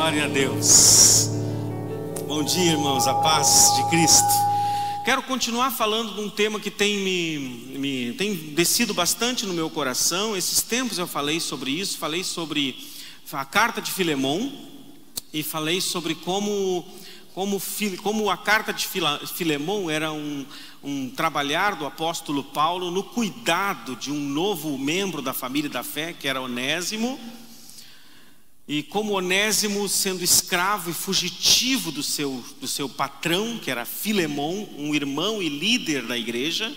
Glória a Deus. Bom dia, irmãos, a paz de Cristo. Quero continuar falando de um tema que tem descido bastante no meu coração. Esses tempos eu falei sobre isso, falei sobre a carta de Filemon e falei sobre como a carta de Filemon era um trabalhar do apóstolo Paulo no cuidado de um novo membro da família da fé, que era Onésimo. E como Onésimo, sendo escravo e fugitivo do seu patrão, que era Filemon, um irmão e líder da igreja,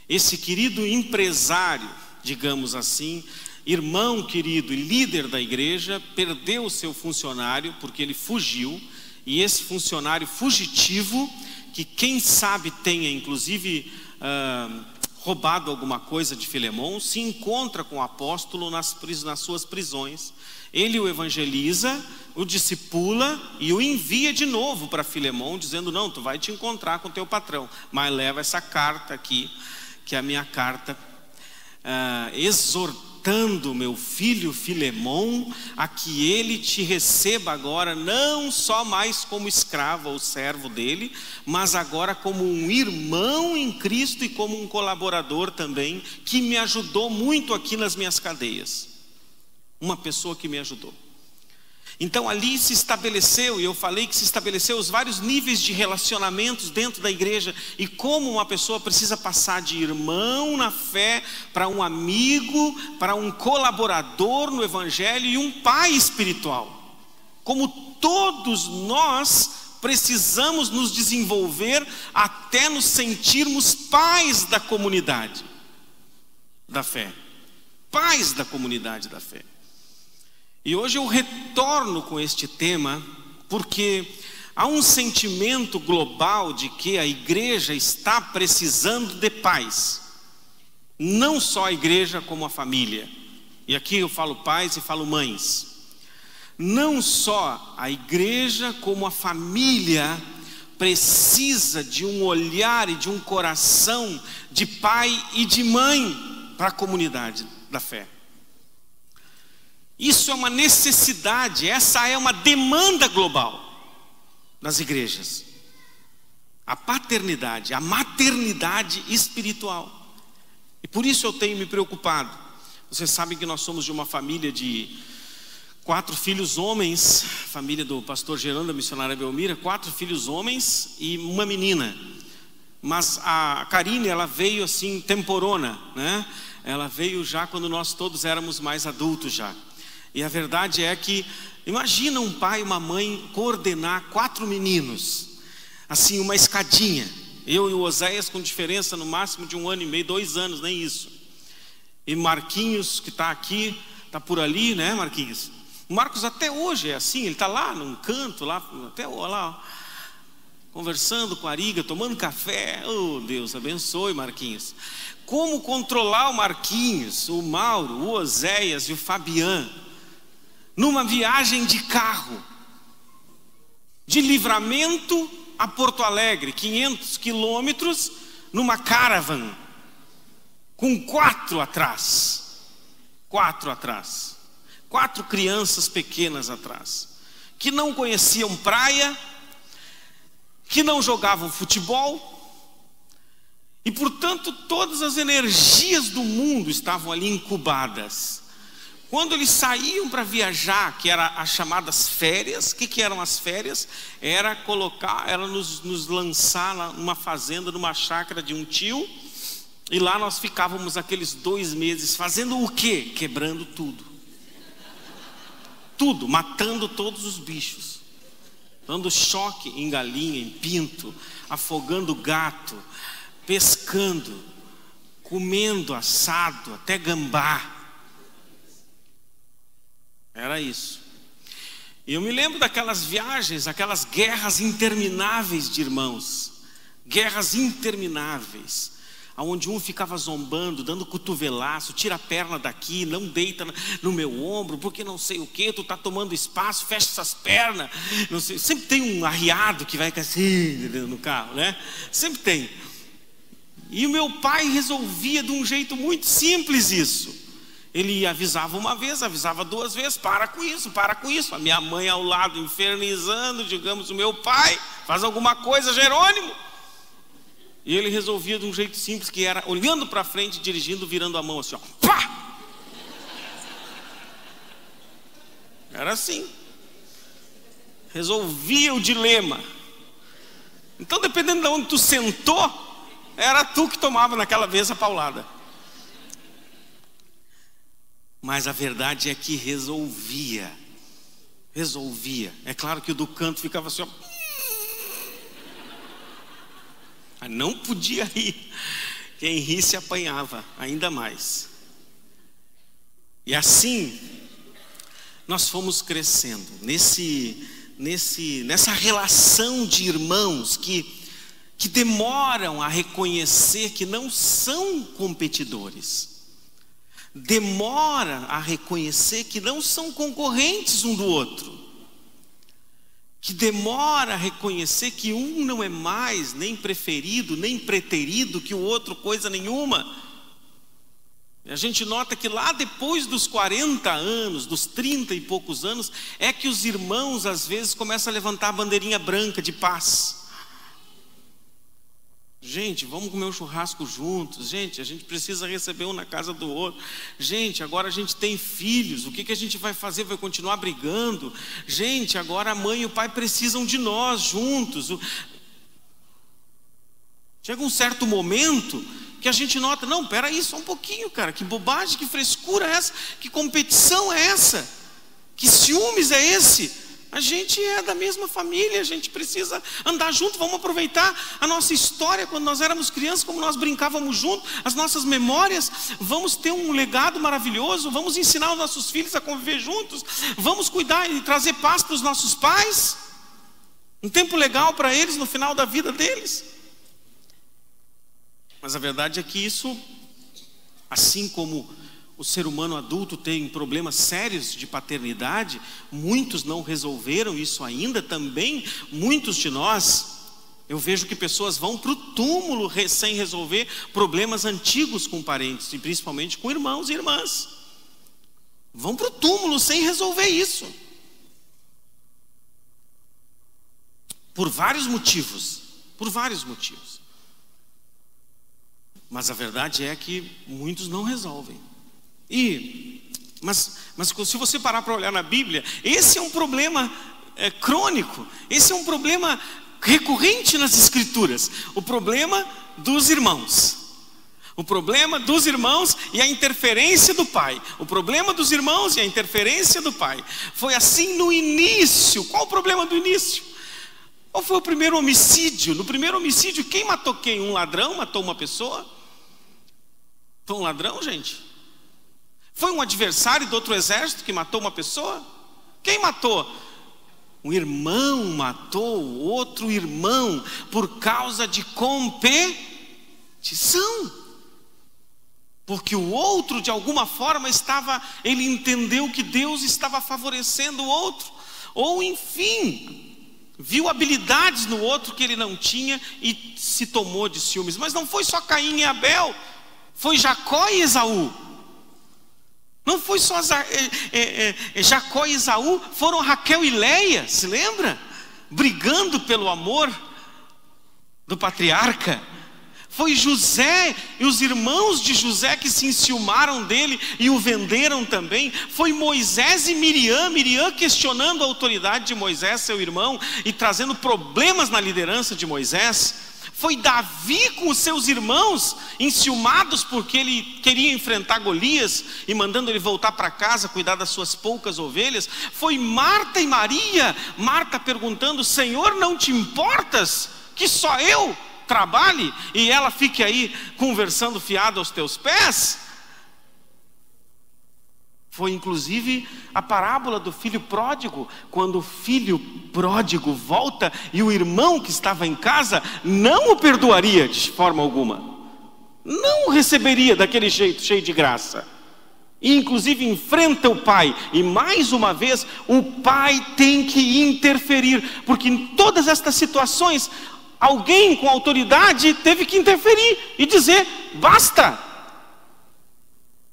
esse querido empresário, digamos assim, irmão querido e líder da igreja, perdeu o seu funcionário porque ele fugiu. E esse funcionário fugitivo, que quem sabe tenha inclusive roubado alguma coisa de Filemon, se encontra com o apóstolo nas suas prisões. Ele o evangeliza, o discipula e o envia de novo para Filemon, dizendo: não, tu vai te encontrar com teu patrão, mas leva essa carta aqui, que é a minha carta, exortando meu filho Filemon a que ele te receba agora, não só mais como escravo ou servo dele, mas agora como um irmão em Cristo e como um colaborador também, que me ajudou muito aqui nas minhas cadeias. Uma pessoa que me ajudou. Então ali se estabeleceu, e eu falei que se estabeleceu os vários níveis de relacionamentos dentro da igreja, e como uma pessoa precisa passar de irmão na fé para um amigo, para um colaborador no evangelho e um pai espiritual. Como todos nós precisamos nos desenvolver até nos sentirmos pais da comunidade da fé. Pais da comunidade da fé. E hoje eu retorno com este tema, porque há um sentimento global de que a igreja está precisando de pais. Não só a igreja, como a família. E aqui eu falo pais e falo mães. Não só a igreja, como a família precisa de um olhar e de um coração de pai e de mãe para a comunidade da fé. Isso é uma necessidade, essa é uma demanda global das igrejas. A paternidade, a maternidade espiritual. E por isso eu tenho me preocupado. Vocês sabem que nós somos de uma família de 4 filhos homens, família do pastor Gerando, da missionária Belmira, 4 filhos homens e uma menina. Mas a Karine, ela veio assim temporona, né? Ela veio já quando nós todos éramos mais adultos já. E a verdade é que, imagina um pai e uma mãe coordenar 4 meninos, assim, uma escadinha. Eu e o Oséias com diferença no máximo de 1 ano e meio, 2 anos, nem isso. E Marquinhos, que está aqui, está por ali, né, Marquinhos? O Marcos até hoje é assim, ele está lá num canto, lá, até lá, conversando com a Ariga, tomando café. Oh, Deus abençoe, Marquinhos. Como controlar o Marquinhos, o Mauro, o Oséias e o Fabian numa viagem de carro de Livramento a Porto Alegre, 500 quilômetros, numa caravan com 4 atrás, 4 crianças pequenas atrás, que não conheciam praia, que não jogavam futebol, e portanto todas as energias do mundo estavam ali incubadas. Quando eles saíam para viajar, que eram as chamadas férias, o que eram as férias? Era nos lançar numa fazenda, numa chácara de um tio, e lá nós ficávamos aqueles 2 meses fazendo o quê? Quebrando tudo. Tudo, matando todos os bichos, dando choque em galinha, em pinto, afogando gato, pescando, comendo assado, até gambá. Era isso. E eu me lembro daquelas viagens, aquelas guerras intermináveis de irmãos. Guerras intermináveis, onde um ficava zombando, dando cotovelaço, tira a perna daqui, não deita no meu ombro, porque não sei o que, tu está tomando espaço, fecha essas pernas, não sei. Sempre tem um arriado que vai assim no carro, né? Sempre tem. E o meu pai resolvia de um jeito muito simples isso. Ele avisava uma vez, avisava duas vezes, para com isso, para com isso. A minha mãe ao lado infernizando, digamos, o meu pai, faz alguma coisa, Jerônimo. E ele resolvia de um jeito simples, que era olhando para frente, dirigindo, virando a mão assim, ó, pá! Era assim. Resolvia o dilema. Então, dependendo de onde tu sentou, era tu que tomava naquela vez a paulada. Mas a verdade é que resolvia. É claro que o do canto ficava assim, ó. Mas não podia rir. Quem ri se apanhava ainda mais. E assim nós fomos crescendo nessa relação de irmãos que demoram a reconhecer que não são competidores. Demora a reconhecer que não são concorrentes um do outro, que demora a reconhecer que um não é mais nem preferido, nem preterido que o outro coisa nenhuma. E a gente nota que lá depois dos 40 anos, dos 30 e poucos anos, é que os irmãos às vezes começam a levantar a bandeirinha branca de paz. Gente, vamos comer um churrasco juntos. Gente, a gente precisa receber um na casa do outro. Gente, agora a gente tem filhos. O que a gente vai fazer? Vai continuar brigando? Gente, agora a mãe e o pai precisam de nós juntos. Chega um certo momento que a gente nota, não, peraí, só um pouquinho, cara. Que bobagem, que frescura é essa? Que competição é essa? Que ciúmes é esse? A gente é da mesma família, a gente precisa andar junto. Vamos aproveitar a nossa história quando nós éramos crianças, como nós brincávamos juntos, as nossas memórias. Vamos ter um legado maravilhoso, vamos ensinar os nossos filhos a conviver juntos, vamos cuidar e trazer paz para os nossos pais, um tempo legal para eles no final da vida deles. Mas a verdade é que isso, assim como o ser humano adulto tem problemas sérios de paternidade, muitos não resolveram isso ainda também. Muitos de nós, eu vejo que pessoas vão para o túmulo sem resolver problemas antigos com parentes, e principalmente com irmãos e irmãs. Vão para o túmulo sem resolver isso, por vários motivos. Mas a verdade é que muitos não resolvem. Mas se você parar para olhar na Bíblia, esse é um problema crônico, esse é um problema recorrente nas Escrituras. O problema dos irmãos. O problema dos irmãos e a interferência do pai. O problema dos irmãos e a interferência do pai. Foi assim no início. Qual o problema do início? Qual foi o primeiro homicídio? No primeiro homicídio, quem matou quem? Um ladrão matou uma pessoa? Foi um ladrão, gente? Foi um adversário do outro exército que matou uma pessoa? Quem matou? Um irmão matou outro irmão por causa de competição. Porque o outro de alguma forma ele entendeu que Deus estava favorecendo o outro. Ou enfim, viu habilidades no outro que ele não tinha e se tomou de ciúmes. Mas não foi só Caim e Abel, foi Jacó e Esaú. Não foi só Jacó e Esaú, foram Raquel e Leia, se lembra? Brigando pelo amor do patriarca. Foi José e os irmãos de José que se enciumaram dele e o venderam também. Foi Moisés e Miriam questionando a autoridade de Moisés, seu irmão, e trazendo problemas na liderança de Moisés. Foi Davi com os seus irmãos enciumados porque ele queria enfrentar Golias e mandando ele voltar para casa cuidar das suas poucas ovelhas. Foi Marta e Maria, Marta perguntando: Senhor, não te importas que só eu trabalhe e ela fique aí conversando fiada aos teus pés? Foi inclusive a parábola do filho pródigo, quando o filho pródigo volta e o irmão que estava em casa não o perdoaria de forma alguma, não o receberia daquele jeito, cheio de graça, e inclusive enfrenta o pai. E mais uma vez o pai tem que interferir, porque em todas estas situações alguém com autoridade teve que interferir e dizer: basta,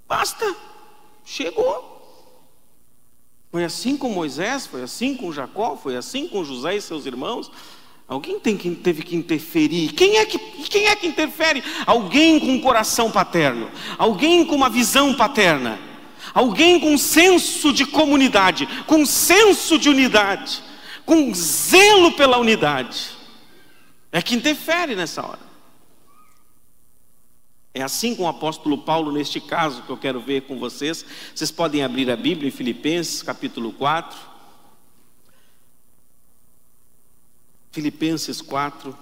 basta. chegou. Foi assim com Moisés, foi assim com Jacó, foi assim com José e seus irmãos. Alguém teve que interferir. Quem é que interfere? Alguém com um coração paterno, alguém com uma visão paterna, alguém com um senso de comunidade, com um senso de unidade, com zelo pela unidade, é que interfere nessa hora. É assim com o apóstolo Paulo neste caso que eu quero ver com vocês. Vocês podem abrir a Bíblia em Filipenses capítulo 4. Filipenses 4.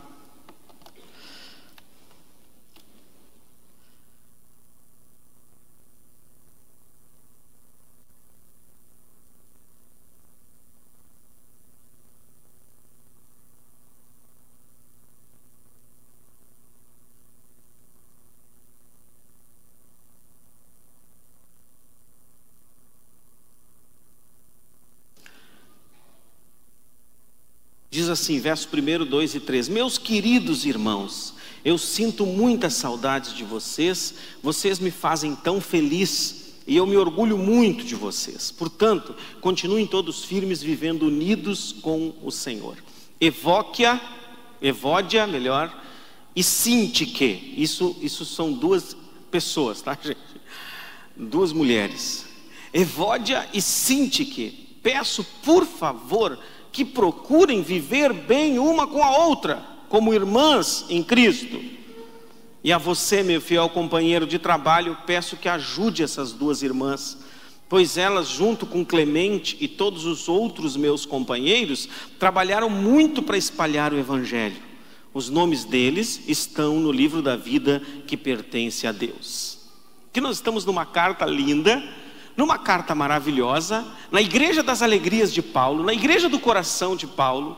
Diz assim, verso 1, 2 e 3. Meus queridos irmãos, eu sinto muitas saudades de vocês. Vocês me fazem tão feliz e eu me orgulho muito de vocês. Portanto, continuem todos firmes, vivendo unidos com o Senhor. Evódia, e Sintique. Isso são duas pessoas, tá, gente? Duas mulheres. Evódia e Sintique. Peço, por favor, que procurem viver bem uma com a outra, como irmãs em Cristo. E a você, meu fiel companheiro de trabalho, peço que ajude essas duas irmãs, pois elas, junto com Clemente e todos os outros meus companheiros, trabalharam muito para espalhar o Evangelho. Os nomes deles estão no livro da vida que pertence a Deus. Aqui nós estamos numa carta linda, numa carta maravilhosa, na igreja das alegrias de Paulo, na igreja do coração de Paulo.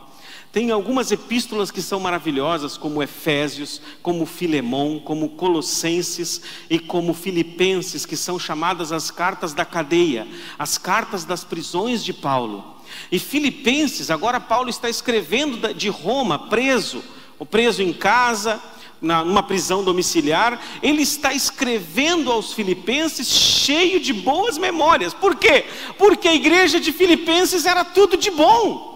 Tem algumas epístolas que são maravilhosas, como Efésios, como Filemão, como Colossenses e como Filipenses, que são chamadas as cartas da cadeia, as cartas das prisões de Paulo. E Filipenses, agora Paulo está escrevendo de Roma, preso em casa, numa prisão domiciliar. Ele está escrevendo aos filipenses cheio de boas memórias. Por quê? Porque a igreja de Filipenses era tudo de bom.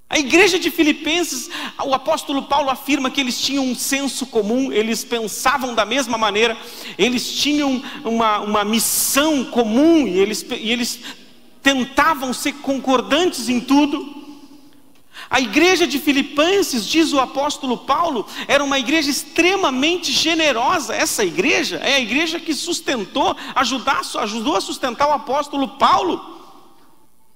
A igreja de Filipenses, o apóstolo Paulo afirma que eles tinham um senso comum, eles pensavam da mesma maneira, eles tinham uma missão comum e eles tentavam ser concordantes em tudo. A igreja de Filipenses, diz o apóstolo Paulo, era uma igreja extremamente generosa. Essa igreja é a igreja que ajudou a sustentar o apóstolo Paulo.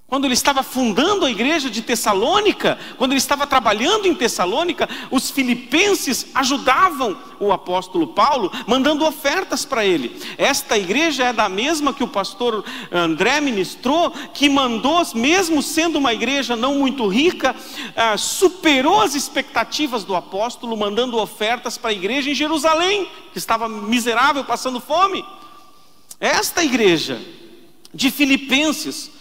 Quando ele estava fundando a igreja de Tessalônica, quando ele estava trabalhando em Tessalônica, os filipenses ajudavam o apóstolo Paulo, mandando ofertas para ele. Esta igreja é da mesma que o pastor André ministrou, que mandou, mesmo sendo uma igreja não muito rica, superou as expectativas do apóstolo, mandando ofertas para a igreja em Jerusalém, que estava miserável, passando fome. Esta igreja de Filipenses,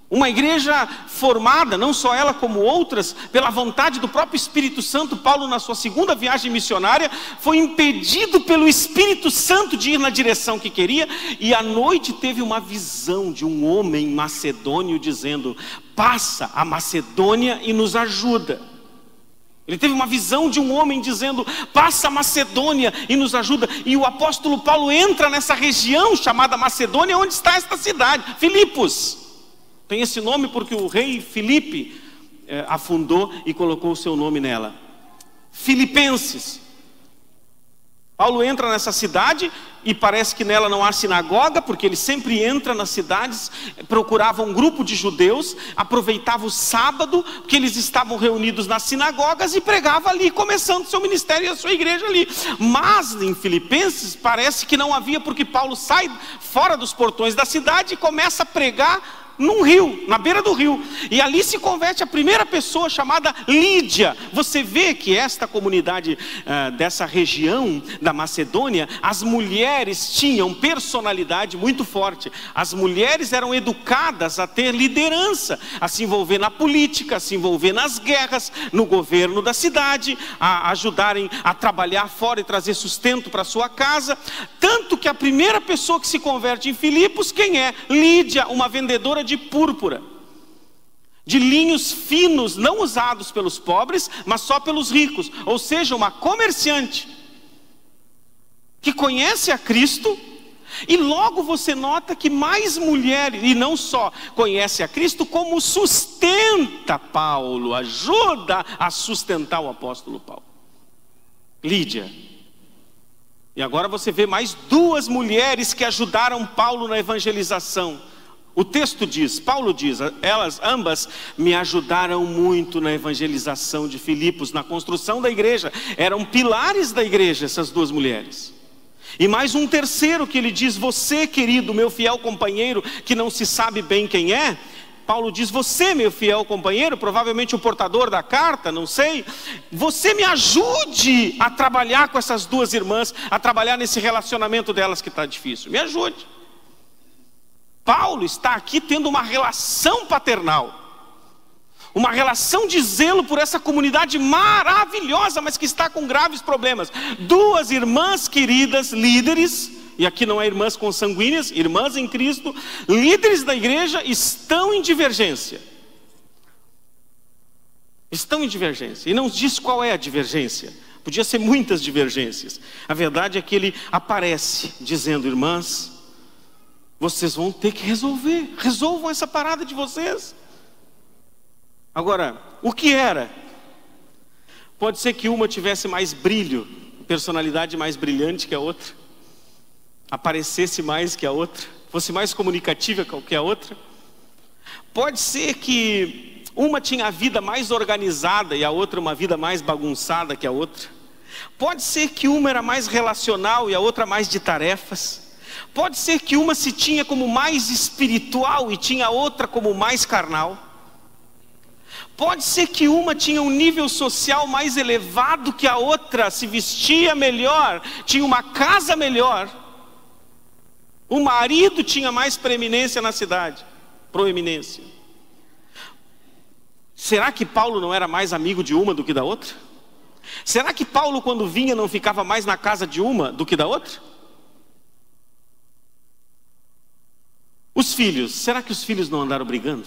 uma igreja formada, não só ela como outras, pela vontade do próprio Espírito Santo. Paulo, na sua segunda viagem missionária, foi impedido pelo Espírito Santo de ir na direção que queria, e à noite teve uma visão de um homem macedônio dizendo: passa a Macedônia e nos ajuda. Ele teve uma visão de um homem dizendo: passa a Macedônia e nos ajuda. E o apóstolo Paulo entra nessa região chamada Macedônia, onde está esta cidade, Filipos. Tem esse nome porque o rei Filipe a fundou e colocou o seu nome nela. Filipenses. Paulo entra nessa cidade e parece que nela não há sinagoga, porque ele sempre entra nas cidades, procurava um grupo de judeus, aproveitava o sábado, que eles estavam reunidos nas sinagogas, e pregava ali, começando seu ministério e a sua igreja ali. Mas em Filipenses parece que não havia, porque Paulo sai fora dos portões da cidade e começa a pregar num rio, na beira do rio. E ali se converte a primeira pessoa chamada Lídia. Você vê que esta comunidade dessa região da Macedônia, as mulheres tinham personalidade muito forte. As mulheres eram educadas a ter liderança, a se envolver na política, a se envolver nas guerras, no governo da cidade, a ajudarem a trabalhar fora e trazer sustento para sua casa. Tanto que a primeira pessoa que se converte em Filipos, quem é? Lídia, uma vendedora de púrpura, de linhos finos, não usados pelos pobres, mas só pelos ricos. Ou seja, uma comerciante que conhece a Cristo. E logo você nota que mais mulheres, e não só conhece a Cristo, como sustenta Paulo, ajuda a sustentar o apóstolo Paulo. Lídia. E agora você vê mais duas mulheres que ajudaram Paulo na evangelização. O texto diz, Paulo diz, elas ambas me ajudaram muito na evangelização de Filipos, na construção da igreja. Eram pilares da igreja essas duas mulheres. E mais um terceiro que ele diz, você querido, meu fiel companheiro, que não se sabe bem quem é. Paulo diz, você meu fiel companheiro, provavelmente o portador da carta, não sei. Você me ajude a trabalhar com essas duas irmãs, a trabalhar nesse relacionamento delas que está difícil. Me ajude. Paulo está aqui tendo uma relação paternal. Uma relação de zelo por essa comunidade maravilhosa, mas que está com graves problemas. Duas irmãs queridas, líderes, e aqui não é irmãs consanguíneas, irmãs em Cristo, líderes da igreja, estão em divergência. Estão em divergência. E não diz qual é a divergência. Podia ser muitas divergências. A verdade é que ele aparece dizendo, irmãs, vocês vão ter que resolver. Resolvam essa parada de vocês. Agora, o que era? Pode ser que uma tivesse mais brilho, personalidade mais brilhante que a outra, aparecesse mais que a outra, fosse mais comunicativa que a outra. Pode ser que uma tinha a vida mais organizada e a outra uma vida mais bagunçada que a outra. Pode ser que uma era mais relacional e a outra mais de tarefas. Pode ser que uma se tinha como mais espiritual e tinha a outra como mais carnal. Pode ser que uma tinha um nível social mais elevado que a outra, se vestia melhor, tinha uma casa melhor. O marido tinha mais preeminência na cidade, proeminência. Será que Paulo não era mais amigo de uma do que da outra? Será que Paulo, quando vinha, não ficava mais na casa de uma do que da outra? Os filhos, será que os filhos não andaram brigando?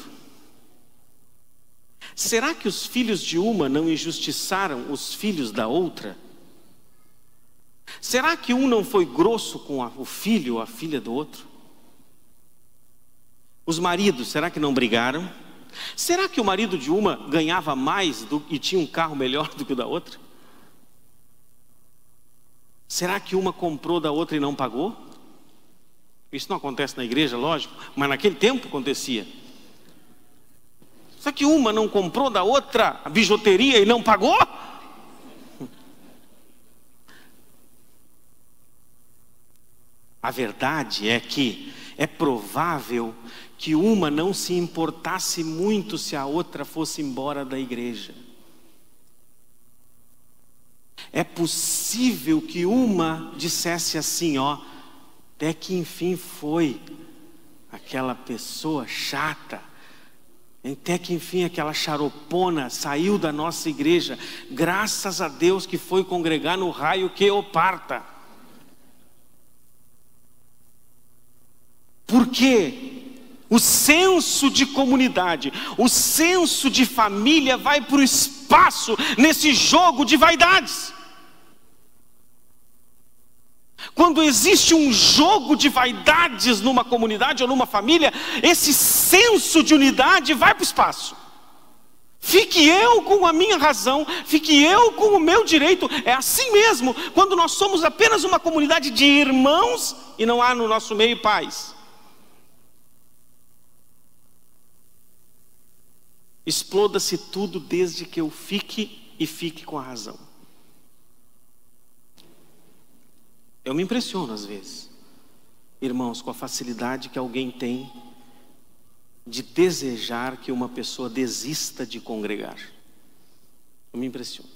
Será que os filhos de uma não injustiçaram os filhos da outra? Será que um não foi grosso com o filho ou a filha do outro? Os maridos, será que não brigaram? Será que o marido de uma ganhava mais e tinha um carro melhor do que o da outra? Será que uma comprou da outra e não pagou? Isso não acontece na igreja, lógico, mas naquele tempo acontecia. Será que uma não comprou da outra a bijuteria e não pagou? A verdade é que é provável que uma não se importasse muito se a outra fosse embora da igreja. É possível que uma dissesse assim, até que enfim foi aquela pessoa chata, até que enfim aquela xaropona saiu da nossa igreja, graças a Deus que foi congregar no raio que o parta. Porque o senso de comunidade, o senso de família vai para o espaço nesse jogo de vaidades. Quando existe um jogo de vaidades numa comunidade ou numa família, esse senso de unidade vai para o espaço. Fique eu com a minha razão, fique eu com o meu direito. É assim mesmo, quando nós somos apenas uma comunidade de irmãos e não há no nosso meio pais. Exploda-se tudo desde que eu fique e fique com a razão. Eu me impressiono às vezes, irmãos, com a facilidade que alguém tem de desejar que uma pessoa desista de congregar. Eu me impressiono.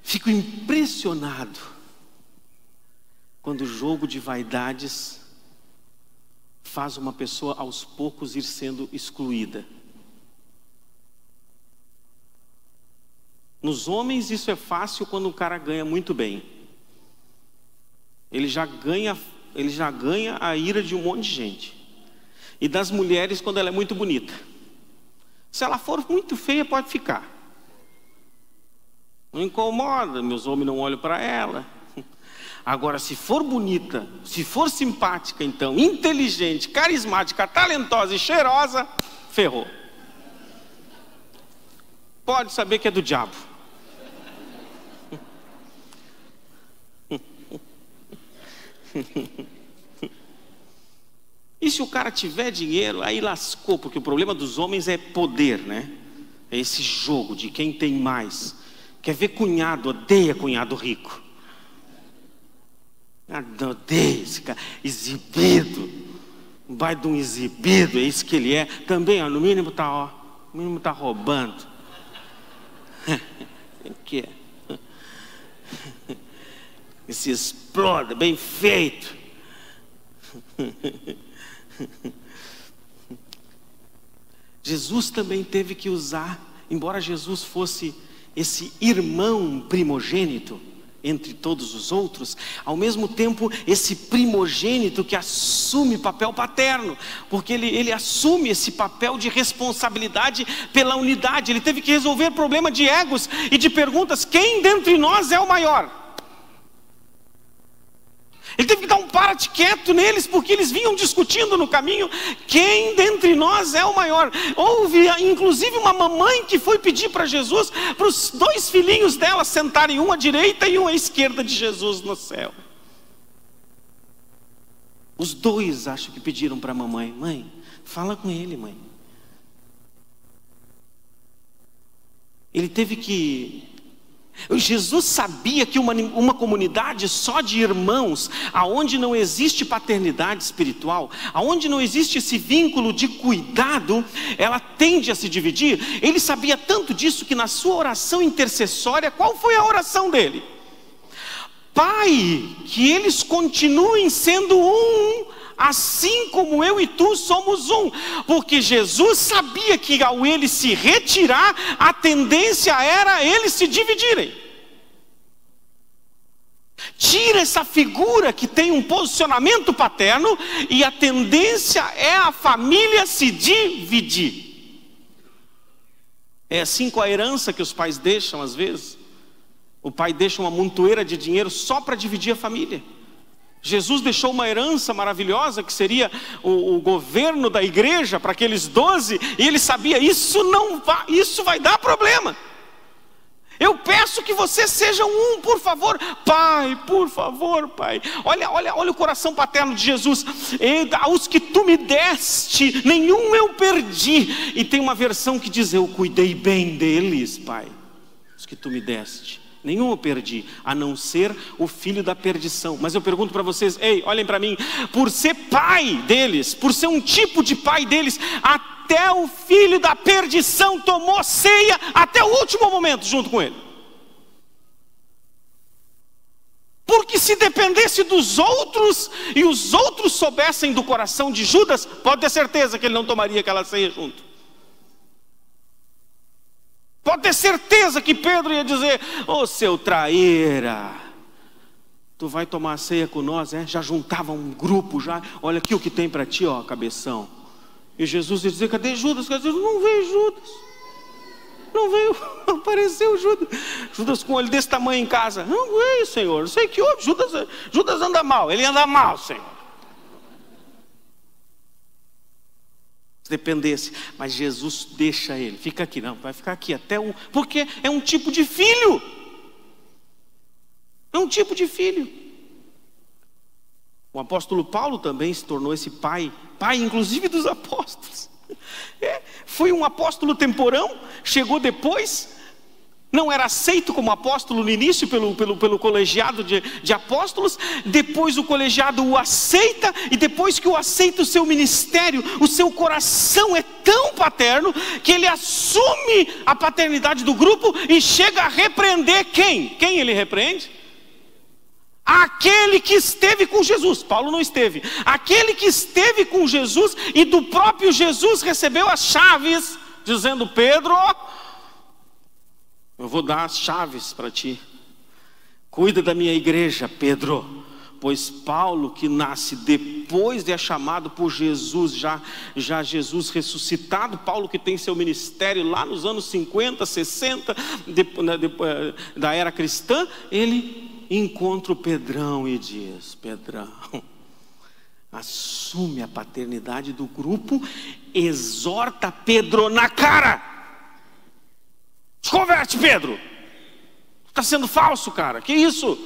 Fico impressionado quando o jogo de vaidades faz uma pessoa aos poucos ir sendo excluída. Nos homens isso é fácil quando o cara ganha muito bem. Ele já ganha a ira de um monte de gente. E das mulheres quando ela é muito bonita. Se ela for muito feia, pode ficar. Não incomoda, meus homens não olham para ela. Agora, se for bonita, se for simpática, então, inteligente, carismática, talentosa e cheirosa, ferrou. Pode saber que é do diabo. E se o cara tiver dinheiro, aí lascou, porque o problema dos homens é poder, né? É esse jogo de quem tem mais. Quer ver cunhado, odeia cunhado rico. Odeia esse cara, exibido. Vai de um exibido, é isso que ele é. Também, ó, no mínimo tá roubando. Que é? Se exploda, bem feito. Jesus também teve que usar, embora Jesus fosse esse irmão primogênito entre todos os outros, ao mesmo tempo esse primogênito que assume papel paterno, porque ele assume esse papel de responsabilidade pela unidade. Ele teve que resolver problema de egos e de perguntas: quem dentre nós é o maior? Ele teve que dar um para-te quieto neles, porque eles vinham discutindo no caminho quem dentre nós é o maior. Houve inclusive uma mamãe que foi pedir para Jesus, para os 2 filhinhos dela sentarem um à direita e um à esquerda de Jesus no céu. Os 2 acho que pediram para a mamãe: mãe, fala com ele, mãe. Ele teve que... Jesus sabia que uma comunidade só de irmãos, aonde não existe paternidade espiritual, aonde não existe esse vínculo de cuidado, ela tende a se dividir. Ele sabia tanto disso que na sua oração intercessória, qual foi a oração dele? Pai, que eles continuem sendo um, assim como eu e tu somos um. Porque Jesus sabia que ao ele se retirar, a tendência era eles se dividirem. Tira essa figura que tem um posicionamento paterno e a tendência é a família se dividir. É assim com a herança que os pais deixam às vezes. O pai deixa uma montoeira de dinheiro só para dividir a família. Jesus deixou uma herança maravilhosa, que seria o governo da igreja para aqueles 12, e ele sabia: isso vai dar problema. Eu peço que vocês sejam um, por favor. Pai, por favor, Pai. Olha o coração paterno de Jesus. Aos que tu me deste, nenhum eu perdi. E tem uma versão que diz: eu cuidei bem deles, Pai. Os que tu me deste, nenhum eu perdi, a não ser o filho da perdição. Mas eu pergunto para vocês: ei, olhem para mim. Por ser pai deles, por ser um tipo de pai deles, até o filho da perdição tomou ceia até o último momento junto com ele. Porque se dependesse dos outros e os outros soubessem do coração de Judas, pode ter certeza que ele não tomaria aquela ceia junto. Pode ter certeza que Pedro ia dizer: ô seu traíra, tu vai tomar a ceia com nós, é? Já juntava um grupo, já, olha aqui o que tem para ti, ó, cabeção. E Jesus ia dizer: cadê Judas? Não veio Judas. Não veio, apareceu Judas. Judas com um olho desse tamanho em casa. Não veio, Senhor, não sei o que houve. Judas anda mal, ele anda mal, Senhor. Se dependesse, mas Jesus deixa ele, fica aqui, não, vai ficar aqui até o... Porque é um tipo de filho. É um tipo de filho. O apóstolo Paulo também se tornou esse pai inclusive dos apóstolos. Foi um apóstolo temporão, chegou depois, não era aceito como apóstolo no início pelo colegiado de apóstolos. Depois o colegiado o aceita, e depois que o aceita, o seu ministério, o seu coração é tão paterno que ele assume a paternidade do grupo e chega a repreender quem? Quem ele repreende? Aquele que esteve com Jesus. Paulo não esteve. Aquele que esteve com Jesus, e do próprio Jesus recebeu as chaves, dizendo: Pedro, eu vou dar as chaves para ti. Cuida da minha igreja, Pedro. Pois Paulo, que nasce depois de chamado por Jesus, já Jesus ressuscitado, Paulo que tem seu ministério lá nos anos 50, 60, da era cristã, ele encontra o Pedrão e diz: Pedrão, assume a paternidade do grupo, exorta Pedro na cara. Se converte, Pedro. Está sendo falso, cara. Que isso?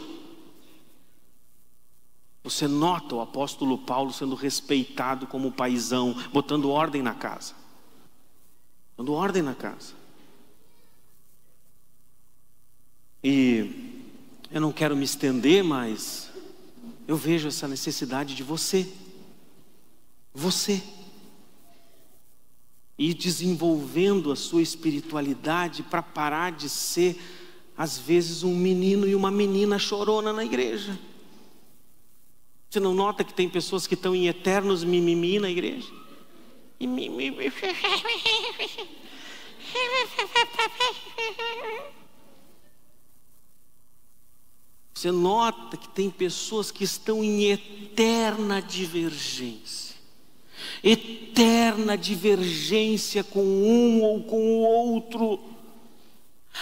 Você nota o apóstolo Paulo sendo respeitado como paizão, botando ordem na casa. Botando ordem na casa. E eu não quero me estender, mas eu vejo essa necessidade de você. Você. E desenvolvendo a sua espiritualidade para parar de ser, às vezes, um menino e uma menina chorona na igreja. Você não nota que tem pessoas que estão em eternos mimimi na igreja? Você nota que tem pessoas que estão em eterna divergência. Eterna divergência com um ou com o outro,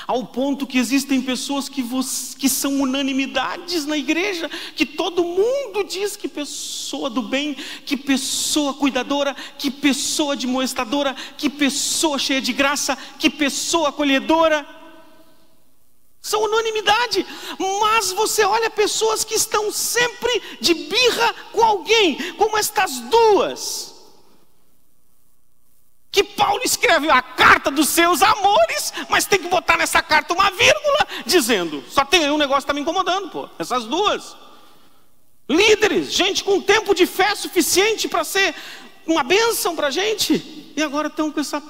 ao ponto que existem pessoas que são unanimidades na igreja, que todo mundo diz que pessoa do bem, que pessoa cuidadora, que pessoa admoestadora, que pessoa cheia de graça, que pessoa acolhedora. São unanimidade. Mas você olha pessoas que estão sempre de birra com alguém, como estas duas, que Paulo escreve a carta dos seus amores, mas tem que botar nessa carta uma vírgula, dizendo: só tem aí um negócio que está me incomodando, pô. Essas duas líderes, gente com tempo de fé suficiente para ser uma bênção para a gente, e agora estão com essa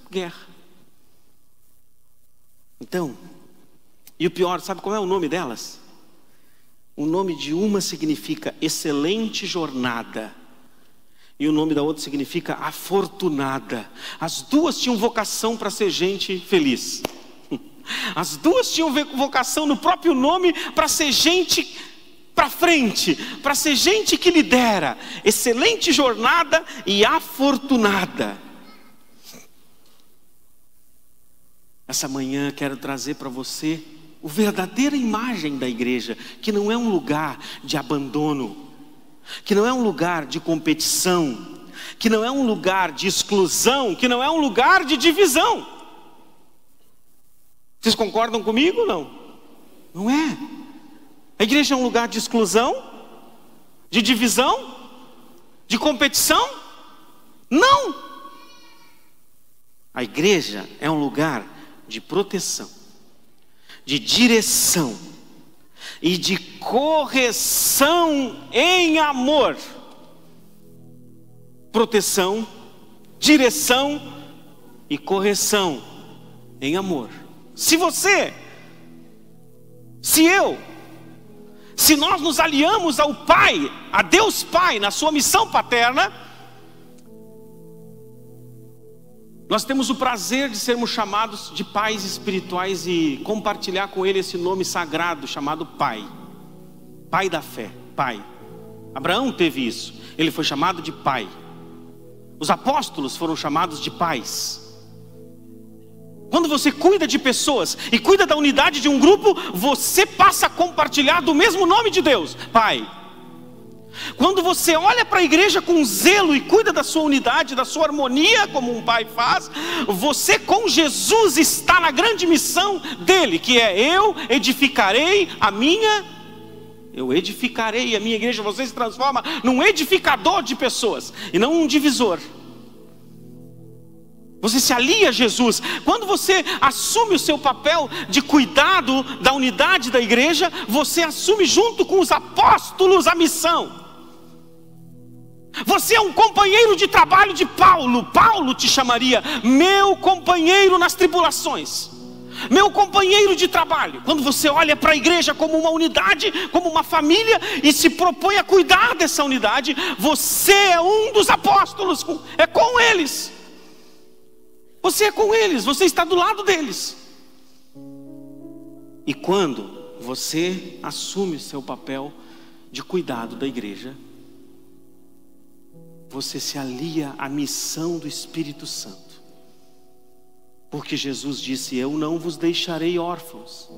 guerra. Então, e o pior, sabe qual é o nome delas? O nome de uma significa excelente jornada, e o nome da outra significa afortunada. As duas tinham vocação para ser gente feliz. As duas tinham vocação no próprio nome para ser gente para frente, para ser gente que lidera. Excelente jornada e afortunada. Essa manhã quero trazer para você a verdadeira imagem da igreja, que não é um lugar de abandono, que não é um lugar de competição, que não é um lugar de exclusão, que não é um lugar de divisão. Vocês concordam comigo ou não? Não é. A igreja é um lugar de exclusão, de divisão, de competição? Não. A igreja é um lugar de proteção, de direção e de correção em amor. Proteção, direção e correção em amor. Se nós nos aliamos ao Pai, a Deus Pai, na sua missão paterna, nós temos o prazer de sermos chamados de pais espirituais e compartilhar com Ele esse nome sagrado chamado Pai. Pai da fé, Pai. Abraão teve isso, ele foi chamado de Pai. Os apóstolos foram chamados de pais. Quando você cuida de pessoas e cuida da unidade de um grupo, você passa a compartilhar do mesmo nome de Deus, Pai. Quando você olha para a igreja com zelo e cuida da sua unidade, da sua harmonia, como um pai faz, você com Jesus está na grande missão dele, que é: eu edificarei a minha igreja. Você se transforma num edificador de pessoas e não um divisor. Você se alia a Jesus. Quando você assume o seu papel de cuidado da unidade da igreja, você assume junto com os apóstolos a missão. Você é um companheiro de trabalho de Paulo. Paulo te chamaria meu companheiro nas tribulações, meu companheiro de trabalho. Quando você olha para a igreja como uma unidade, como uma família, e se propõe a cuidar dessa unidade, você é um dos apóstolos, é com eles. Você é com eles, você está do lado deles. E quando você assume o seu papel de cuidado da igreja, você se alia à missão do Espírito Santo. Porque Jesus disse: eu não vos deixarei órfãos,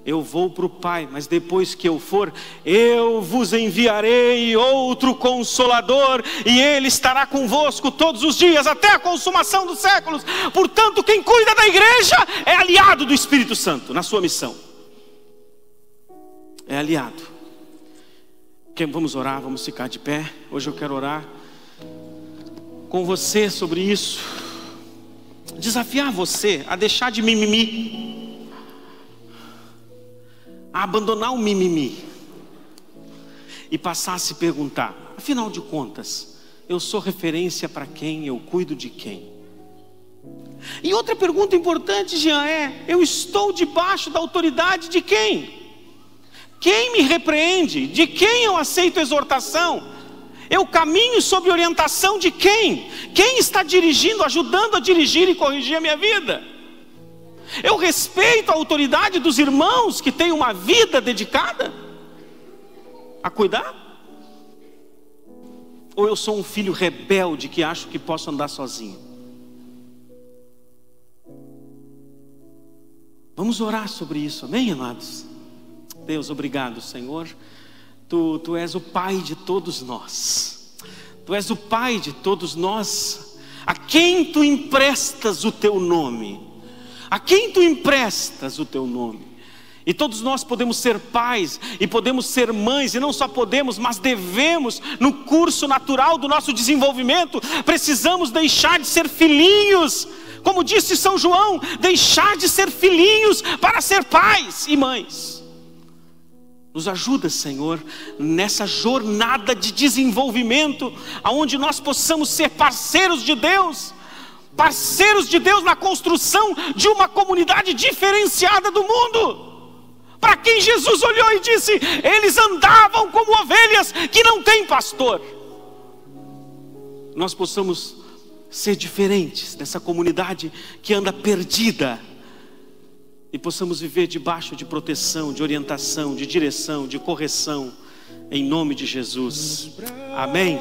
eu vou para o Pai, mas depois que eu for, eu vos enviarei outro Consolador, e Ele estará convosco todos os dias, até a consumação dos séculos. Portanto, quem cuida da igreja é aliado do Espírito Santo na sua missão. É aliado. Vamos orar, vamos ficar de pé. Hoje eu quero orar com você sobre isso. Desafiar você a deixar de mimimi, a abandonar o mimimi e passar a se perguntar: afinal de contas, eu sou referência para quem? Eu cuido de quem? E outra pergunta importante, Jean, é: eu estou debaixo da autoridade de quem? Quem me repreende? De quem eu aceito exortação? Eu caminho sob orientação de quem? Quem está dirigindo, ajudando a dirigir e corrigir a minha vida? Eu respeito a autoridade dos irmãos que têm uma vida dedicada a cuidar? Ou eu sou um filho rebelde que acho que posso andar sozinho? Vamos orar sobre isso, amém, amados? Deus, obrigado, Senhor. Tu és o Pai de todos nós. Tu és o Pai de todos nós, a quem Tu emprestas o Teu nome. A quem Tu emprestas o Teu nome. E todos nós podemos ser pais e podemos ser mães, e não só podemos, mas devemos, no curso natural do nosso desenvolvimento, precisamos deixar de ser filhinhos, como disse São João, deixar de ser filhinhos para ser pais e mães. Nos ajuda, Senhor, nessa jornada de desenvolvimento, aonde nós possamos ser parceiros de Deus na construção de uma comunidade diferenciada do mundo, para quem Jesus olhou e disse: eles andavam como ovelhas que não têm pastor. Nós possamos ser diferentes dessa comunidade que anda perdida, e possamos viver debaixo de proteção, de orientação, de direção, de correção, em nome de Jesus. Amém.